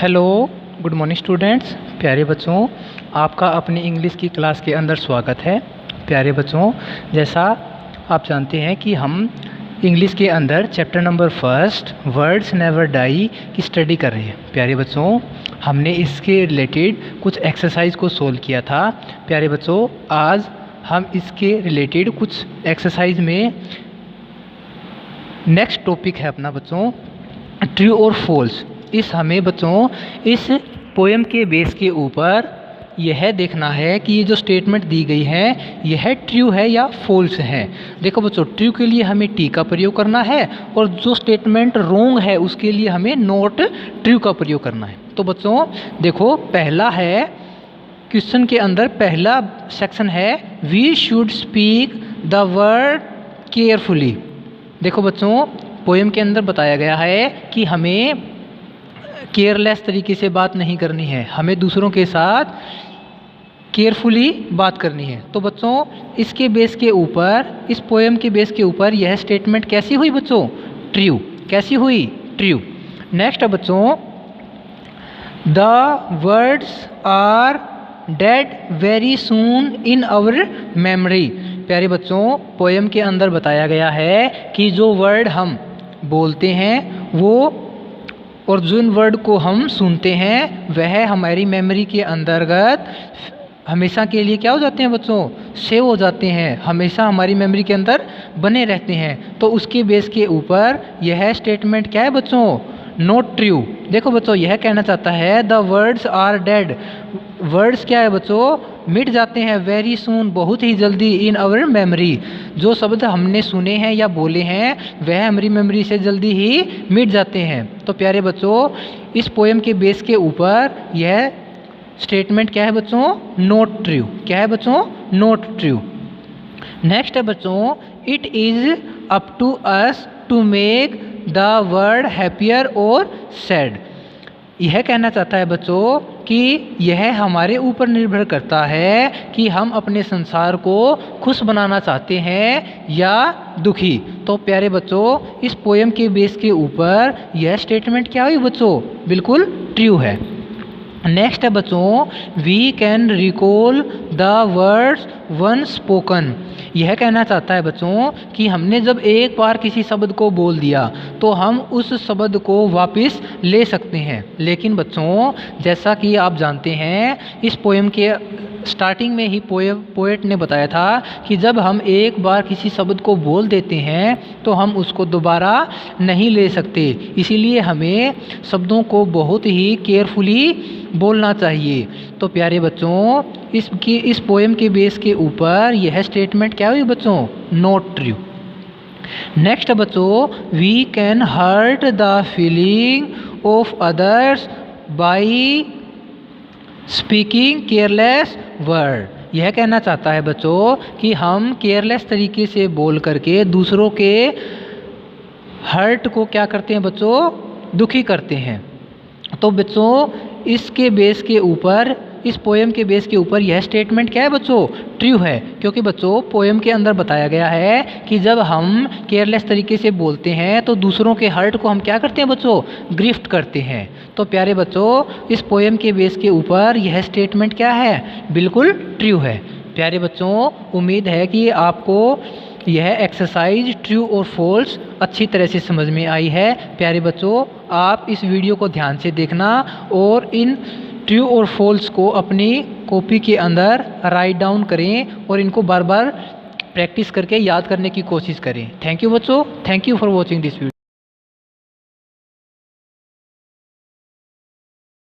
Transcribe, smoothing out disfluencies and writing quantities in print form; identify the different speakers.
Speaker 1: Hello, good morning students. प्यारे बच्चों, आपका अपनी इंग्लिश की क्लास के अंदर स्वागत है। प्यारे बच्चों, जैसा आप जानते हैं कि हम इंग्लिश के अंदर chapter number first words never die की स्टडी कर रहे हैं। प्यारे बच्चों, हमने इसके रिलेटेड कुछ एक्सरसाइज को सोल्व किया था। प्यारे बच्चों, आज हम इसके रिलेटेड कुछ एक्सरसाइज में नेक्स्ट टॉपिक है अपना बच्चों ट्रू और फॉल्स। हमें बच्चों इस पोएम के बेस के ऊपर यह देखना है कि ये जो स्टेटमेंट दी गई है यह ट्रू है या फॉल्स है। देखो बच्चों, ट्रू के लिए हमें टी का प्रयोग करना है और जो स्टेटमेंट रॉन्ग है उसके लिए हमें नॉट ट्रू का प्रयोग करना है। तो बच्चों देखो, पहला है क्वेश्चन के अंदर पहला सेक्शन है we should speak the word carefully. देखो बच्चों, पोएम के अंदर बताया गया है कि हमें केयरलेस तरीके से बात नहीं करनी है, हमें दूसरों के साथ केयरफुली बात करनी है। तो बच्चों इसके बेस के ऊपर, इस पोएम के बेस के ऊपर यह स्टेटमेंट कैसी हुई बच्चों? ट्रू। कैसी हुई? ट्रू। नेक्स्ट है बच्चों, the words are dead very soon in our memory. प्यारे बच्चों, पोएम के अंदर बताया गया है कि जो वर्ड हम बोलते हैं वो और जिन वर्ड को हम सुनते हैं वह हमारी मेमोरी के अंतर्गत हमेशा के लिए क्या हो जाते हैं बच्चों? सेव हो जाते हैं, हमेशा हमारी मेमोरी के अंदर बने रहते हैं। तो उसके बेस के ऊपर यह स्टेटमेंट क्या है बच्चों? Not true. देखो बच्चों, यह कहना चाहता है the words are dead. Words क्या है बच्चों? मिट जाते हैं, वेरी सून, बहुत ही जल्दी, इन आवर मेमोरी। जो शब्द हमने सुने हैं या बोले हैं वह हमारी मेमोरी से जल्दी ही मिट जाते हैं। तो प्यारे बच्चों, इस पोएम के बेस के ऊपर यह स्टेटमेंट क्या है बच्चों? Not true. क्या है बच्चों? Not true. नेक्स्ट है बच्चों, it is up to us to make the world happier और सैड। यह कहना चाहता है बच्चों कि यह हमारे ऊपर निर्भर करता है कि हम अपने संसार को खुश बनाना चाहते हैं या दुखी। तो प्यारे बच्चों, इस पोएम के बेस के ऊपर यह स्टेटमेंट क्या हुई बच्चों? बिल्कुल ट्रू है। नेक्स्ट है बच्चों, we can recall the words once spoken. यह कहना चाहता है बच्चों कि हमने जब एक बार किसी शब्द को बोल दिया तो हम उस शब्द को वापस ले सकते हैं। लेकिन बच्चों, जैसा कि आप जानते हैं इस पोएम के स्टार्टिंग में ही पोएट ने बताया था कि जब हम एक बार किसी शब्द को बोल देते हैं तो हम उसको दोबारा नहीं ले सकते। इसीलिए हमें शब्दों को बहुत ही केयरफुली बोलना चाहिए। तो प्यारे बच्चों, इस पोएम के बेस के ऊपर यह स्टेटमेंट क्या हुई बच्चों? Not true. नेक्स्ट बच्चों, we can hurt the feeling of others by speaking careless word. यह कहना चाहता है बच्चों कि हम केयरलेस तरीके से बोल करके दूसरों के हर्ट को क्या करते हैं बच्चों? दुखी करते हैं। तो बच्चों इसके बेस के ऊपर, इस पोएम के बेस के ऊपर यह स्टेटमेंट क्या है बच्चों? ट्रू है। क्योंकि बच्चों पोएम के अंदर बताया गया है कि जब हम केयरलेस तरीके से बोलते हैं तो दूसरों के हर्ट को हम क्या करते हैं बच्चों? गिफ्ट करते हैं। तो प्यारे बच्चों, इस पोएम के बेस के ऊपर यह स्टेटमेंट क्या है? बिल्कुल ट्रू है। प्यारे बच्चों, उम्मीद है कि आपको यह एक्सरसाइज ट्रू और फॉल्स अच्छी तरह से समझ में आई है। प्यारे बच्चों, आप इस वीडियो को ध्यान से देखना और इन ट्रू और फॉल्स को अपनी कॉपी के अंदर राइट डाउन करें और इनको बार बार प्रैक्टिस करके याद करने की कोशिश करें। थैंक यू बच्चों। Thank you for watching this video.